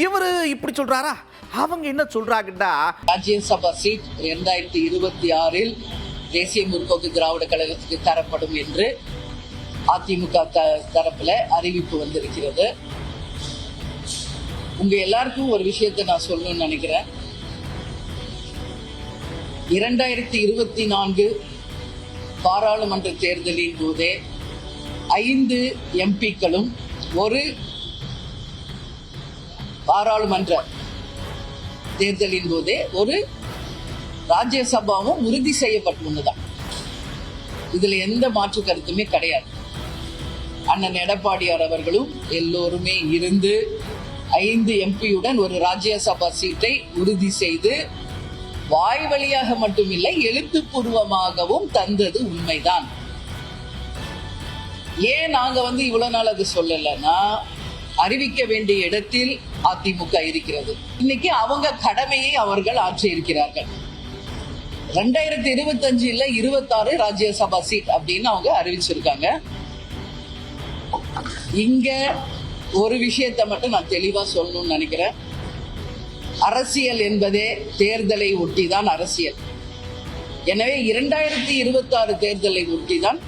இவரு இப்படி சொல்றாரா? அவங்க என்ன சொல்றாங்கன்னா, ராஜ்யசபா சீட் 2026 தேசிய முற்போக்கு திராவிட கழகத்துக்கு தரப்படும் என்று அதிமுக தரப்புல அறிவிப்பு வந்திருக்கிறது. உங்க எல்லாருக்கும் ஒரு விஷயத்தை நான் சொல்லணும்னு நினைக்கிறேன். 2024 பாராளுமன்ற தேர்தலின் போதே 5 எம்பிக்களும் ஒரு பாராளுமன்ற தேர்தலின் போதே ஒரு ராஜ்யசபாவும் உறுதி செய்யப்பட்டுள்ளதுதான். இதுல எந்த மாற்று கருத்துமே கிடையாது. அண்ணன் எடப்பாடியார் அவர்களும் எல்லோருமே இருந்து 5 எம்பியுடன் ஒரு ராஜ்யசபா சீட்டை உறுதி செய்து வாய் வழியாக மட்டுமில்லை எழுத்துப்பூர்வமாகவும் தந்தது உண்மைதான். ஏன் நாங்க இவ்வளவு நாள் அது சொல்லலைன்னா, அறிவிக்க வேண்டிய இடத்தில் அதிமுக இருக்கிறது. இன்னைக்கு அவங்க கடமையை அவர்கள் ஆற்றி இருக்கிறார்கள். 2025 26 ராஜ்யசபா சீட் அப்படின்னு அவங்க அறிவிச்சிருக்காங்க. இங்க ஒரு விஷயத்தை மட்டும் நான் தெளிவா சொல்லணும்னு நினைக்கிறேன். அரசியல் என்பதே தேர்தலை ஒட்டிதான் அரசியல். எனவே 2026 தேர்தலை ஒட்டிதான்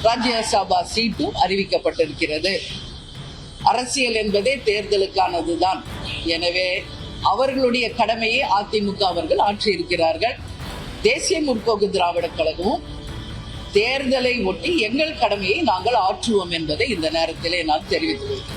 ராஜ்யசபா சீட்டும் அறிவிக்கப்பட்டிருக்கிறது. அரசியல் என்பதே தேர்தலுக்கானதுதான். எனவே அவர்களுடைய கடமையை அதிமுக அவர்கள் ஆற்றியிருக்கிறார்கள். தேசிய முற்போக்கு திராவிட கழகமும் தேர்தலை ஒட்டி எங்கள் கடமையை நாங்கள் ஆற்றுவோம் என்பதை இந்த நேரத்திலே நான் தெரிவித்துள்ளேன்.